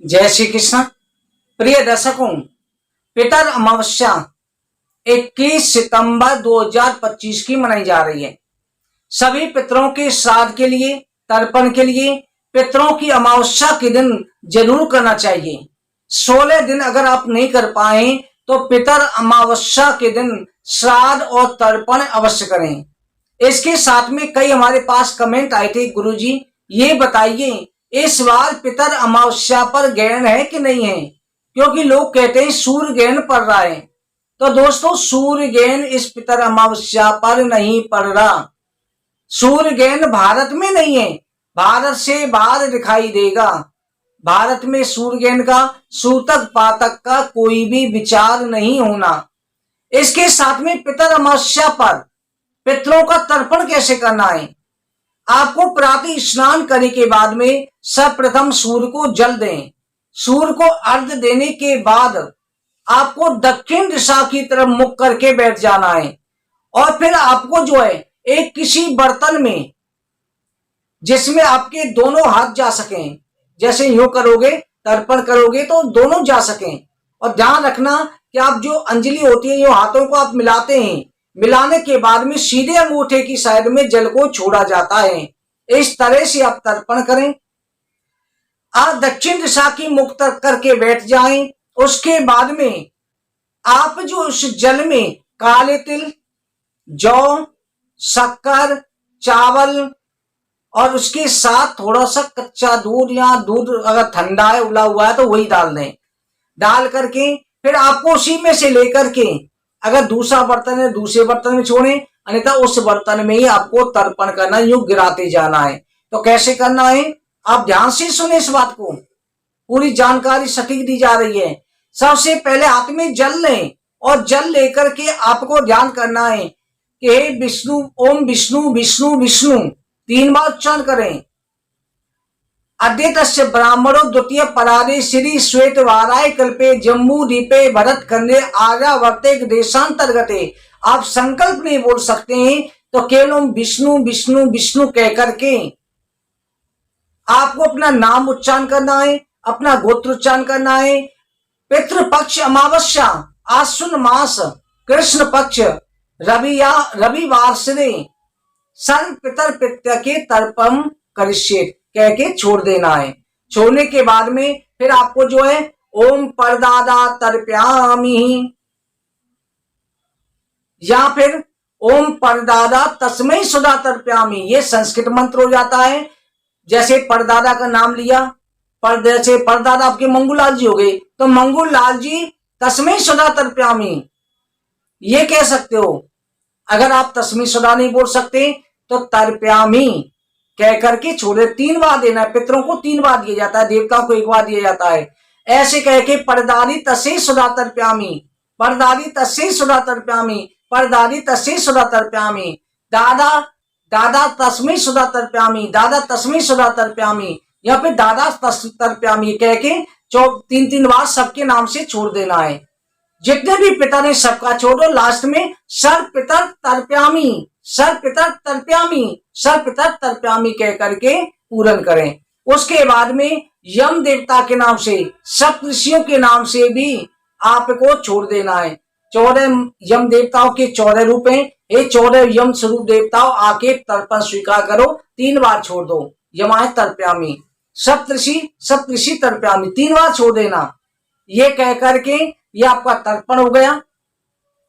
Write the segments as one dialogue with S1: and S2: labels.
S1: जय श्री कृष्ण। प्रिय दर्शकों, पितर अमावस्या 21 सितंबर 2025 की मनाई जा रही है। सभी पितरों के श्राद्ध के लिए, तर्पण के लिए पितरों की अमावस्या के दिन जरूर करना चाहिए। 16 दिन अगर आप नहीं कर पाए तो पितर अमावस्या के दिन श्राद्ध और तर्पण अवश्य करें। इसके साथ में कई हमारे पास कमेंट आए थे, गुरुजी ये बताइए इस बार पितर अमावस्या पर ग्रहण है कि नहीं है, क्योंकि लोग कहते हैं सूर्य ग्रहण पड़ रहा है। तो दोस्तों, सूर्य ग्रहण इस पितर अमावस्या पर नहीं पड़ रहा। सूर्य ग्रहण भारत में नहीं है, भारत से बाहर दिखाई देगा। भारत में सूर्य ग्रहण का, सूतक पातक का कोई भी विचार नहीं होना। इसके साथ में पितर अमावस्या पर पितरों का तर्पण कैसे करना है? आपको प्रातः स्नान करने के बाद में सर्वप्रथम सूर्य को जल दें। सूर्य को अर्घ्य देने के बाद आपको दक्षिण दिशा की तरफ मुख करके बैठ जाना है और फिर आपको जो है एक किसी बर्तन में, जिसमें आपके दोनों हाथ जा सकें, जैसे यूं करोगे तर्पण करोगे तो दोनों जा सकें। और ध्यान रखना कि आप जो अंजलि होती है, यूं हाथों को आप मिलाते हैं, मिलाने के बाद में सीधे अंगूठे की साइड में जल को छोड़ा जाता है। इस तरह से आप तर्पण करें। आप दक्षिण दिशा की मुख करके बैठ जाएं। उसके बाद में आप जो उस जल में काले तिल, जौ, शक्कर, चावल और उसके साथ थोड़ा सा कच्चा दूध या दूध अगर ठंडा है, उबला हुआ है तो वही डाल दें। डाल करके फिर आपको उसी में से लेकर के, अगर दूसरा बर्तन है दूसरे बर्तन में छोड़ें, अन्यथा उस बर्तन में ही आपको तर्पण करना, यूं गिराते जाना है। तो कैसे करना है, आप ध्यान से सुने इस बात को, पूरी जानकारी सटीक दी जा रही है। सबसे पहले हाथ में जल लें और जल लेकर के आपको ध्यान करना है कि हे विष्णु, ओम विष्णु विष्णु विष्णु 3 बार उच्चारण करें। अद्वैतस्य ब्राह्मणो द्वितीय परारे श्री श्वेत वाराय कल्पे जम्बू दीपे भरत खंडे आर्यावर्ते देशांतर्गते। आप संकल्प नहीं बोल सकते हैं तो केवल विष्णु विष्णु विष्णु कह करके आपको अपना नाम उच्चारण करना है, अपना गोत्र उच्चारण करना है। पितृपक्ष अमावस्या आश्विन मास कृष्ण पक्ष रविवार से सन पितर पित्य के तर्पण करिष्ये कह के छोड़ देना है। छोड़ने के बाद में फिर आपको जो है ओम परदादा तर्पयामि या फिर ओम परदादा तस्मै सुधा तर्पयामि, ये संस्कृत मंत्र हो जाता है। जैसे परदादा का नाम लिया, जैसे परदादा आपके मंगूलाल जी हो गए तो मंगूलाल जी तस्मै सुधा तर्पयामि ये कह सकते हो। अगर आप तस्मै सुधा नहीं बोल सकते तो तर्पयामि कह करके छोड़े। 3 बार देना है। पितरों को 3 बार दिया जाता है, देवताओं को 1 बार दिया जाता है। ऐसे कह के परदादी तस्मै सुधा तर्पयामि, परदादी तस्मै सुधा तर्पयामि, परदादी तस्मै सुधा तर्पयामि, दादा दादा तस्मै सुधा तर्पयामि, दादा तस्मै सुधा तर्पयामि या फिर दादा तर्पयामि कह के 3-3 बार सबके नाम से छोड़ देना है। जितने भी पिता ने सबका छोड़ो, लास्ट में सर पितर तर्पयामि, सर पितर तर्पयामि, सर पितर तर्पयामि कह करके पूर्ण करें। उसके बाद में यम देवता के नाम से, सप्तऋषियों के नाम से भी आपको छोड़ देना है। 14 यम देवताओं के 14 रूप हैं। ये 14 यम स्वरूप देवताओं आके तर्पण स्वीकार करो, 3 बार छोड़ दो। यमाय तर्पयामि, सप्तऋषि तर्पयामि 3 बार छोड़ देना। ये कह करके ये आपका तर्पण हो गया।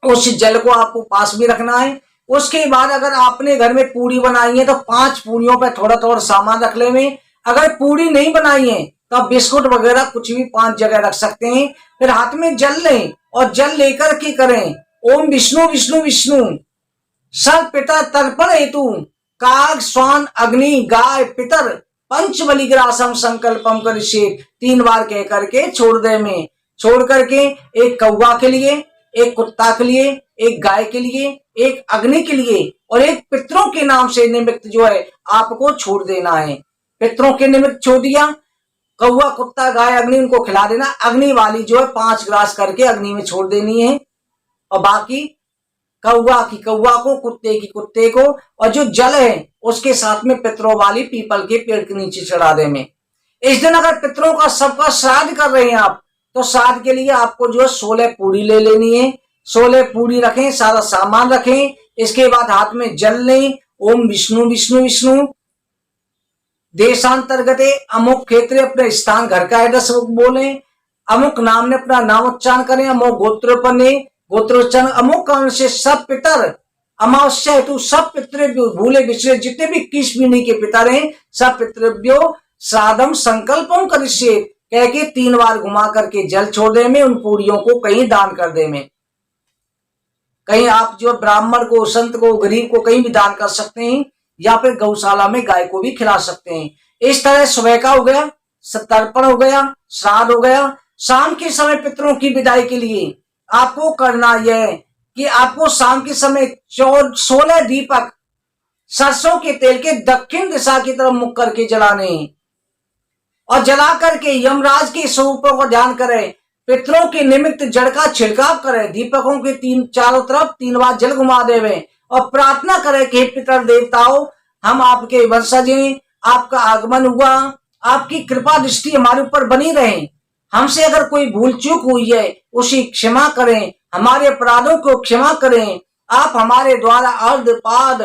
S1: उस जल को आपको पास भी रखना है। उसके बाद अगर आपने घर में पूरी बनाई है तो 5 पूरियों पे थोड़ा थोड़ा सामान रख ले में। अगर पूरी नहीं बनाई है तो आप बिस्कुट वगैरह कुछ भी 5 जगह रख सकते हैं। फिर हाथ में जल लें और जल लेकर के करें ओम विष्णु विष्णु विष्णु सर्व पितर तर्पण हेतु काग स्वान अग्नि गाय पितर पंच बलिग्रासम संकल्पम करिष्ये 3 बार कह करके छोड़ दे में। छोड़ करके एक कौवा के लिए, एक कुत्ता के लिए, एक गाय के लिए, एक अग्नि के लिए और एक पितरों के नाम से निमित्त जो है आपको छोड़ देना है। पितरों के निमित्त छोड़ दिया, कौवा कुत्ता गाय अग्नि उनको खिला देना। अग्नि वाली जो है 5 ग्रास करके अग्नि में छोड़ देनी है और बाकी कौवा की कौवा को, कुत्ते की कुत्ते को, और जो जल है उसके साथ में पितरों वाली पीपल के पेड़ के नीचे चढ़ा दे में। इस दिन अगर पितरों का सबका श्राद्ध कर रहे हैं आप, तो श्राद्ध के लिए आपको जो है 16 पूरी ले लेनी है। 16 पूरी रखें, सारा सामान रखें। इसके बाद हाथ में जल लें। ओम विष्णु विष्णु विष्णु। देशांतर्गत अमुक क्षेत्र अपने स्थान घर का एड्रेस बोले। अमुक नाम ने अपना नाम उच्चारण करें। अमुक गोत्रोपने गोत्रोच्चारण। अमुक कारण से सब पितर अमावस्या हेतु सब पितृव्यो भूले बिछले जितने भी 21 पीढ़ी के पितर हैं, सब पितृव्यो श्राद्धम संकल्पम करिष्ये कह के 3 बार घुमा करके जल छोड़ दे में, उन पूरियों को कहीं दान कर दे में। कहीं आप जो ब्राह्मण को, संत को, गरीब को कहीं भी दान कर सकते हैं, या फिर गौशाला में गाय को भी खिला सकते हैं। इस तरह सुबह का हो गया, तर्पण हो गया, श्राद्ध हो गया। शाम के समय पितरों की विदाई के लिए आपको करना यह कि आपको शाम के समय 16 दीपक सरसों के तेल के दक्षिण दिशा की तरफ मुख करके जलाने, और जला करके यमराज के स्वरूपों को ध्यान करें। पितरों के निमित्त जड़ का छिड़काव करें। दीपकों के चारों तरफ 3 बार जल घुमा देवे और प्रार्थना करें कि पितर देवताओं, हम आपके वंशज हैं, आपका आगमन हुआ, आपकी कृपा दृष्टि हमारे ऊपर बनी रहे। हमसे अगर कोई भूल चूक हुई है उसी क्षमा करें, हमारे अपराधों को क्षमा करें। आप हमारे द्वारा अर्ध पाद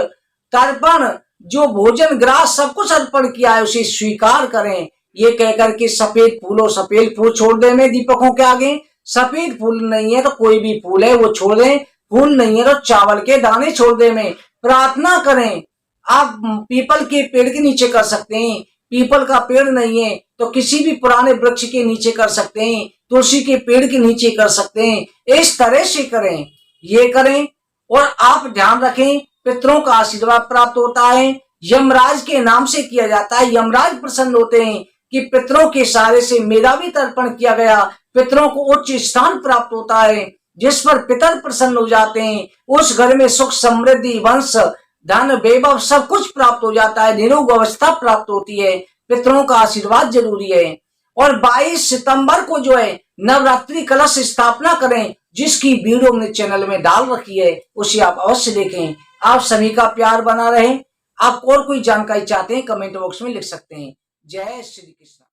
S1: तर्पण जो भोजन ग्रास सब कुछ अर्पण किया है उसे स्वीकार करें। ये कहकर के सफेद फूल छोड़ दे में दीपकों के आगे। सफेद फूल नहीं है तो कोई भी फूल है वो छोड़ दें। फूल नहीं है तो चावल के दाने छोड़ दे में। प्रार्थना करें। आप पीपल के पेड़ के नीचे कर सकते हैं। पीपल का पेड़ नहीं है तो किसी भी पुराने वृक्ष के नीचे कर सकते हैं। तुलसी के पेड़ के नीचे कर सकते हैं। इस तरह से करें, ये करें। और आप ध्यान रखें, पितरों का आशीर्वाद प्राप्त होता है, यमराज के नाम से किया जाता है। यमराज प्रसन्न होते हैं कि पितरों के सहारे से मेरा भी तर्पण किया गया। पितरों को उच्च स्थान प्राप्त होता है। जिस पर पितर प्रसन्न हो जाते हैं उस घर में सुख समृद्धि वंश धन वैभव सब कुछ प्राप्त हो जाता है। निरोग अवस्था प्राप्त होती है। पितरों का आशीर्वाद जरूरी है। और 22 सितंबर को जो है नवरात्रि कलश स्थापना करें, जिसकी वीडियो हमने चैनल में डाल रखी है, उसे आप अवश्य देखें। आप सभी का प्यार बना रहे। आप और कोई जानकारी चाहते हैं कमेंट बॉक्स में लिख सकते हैं। जय श्री कृष्ण।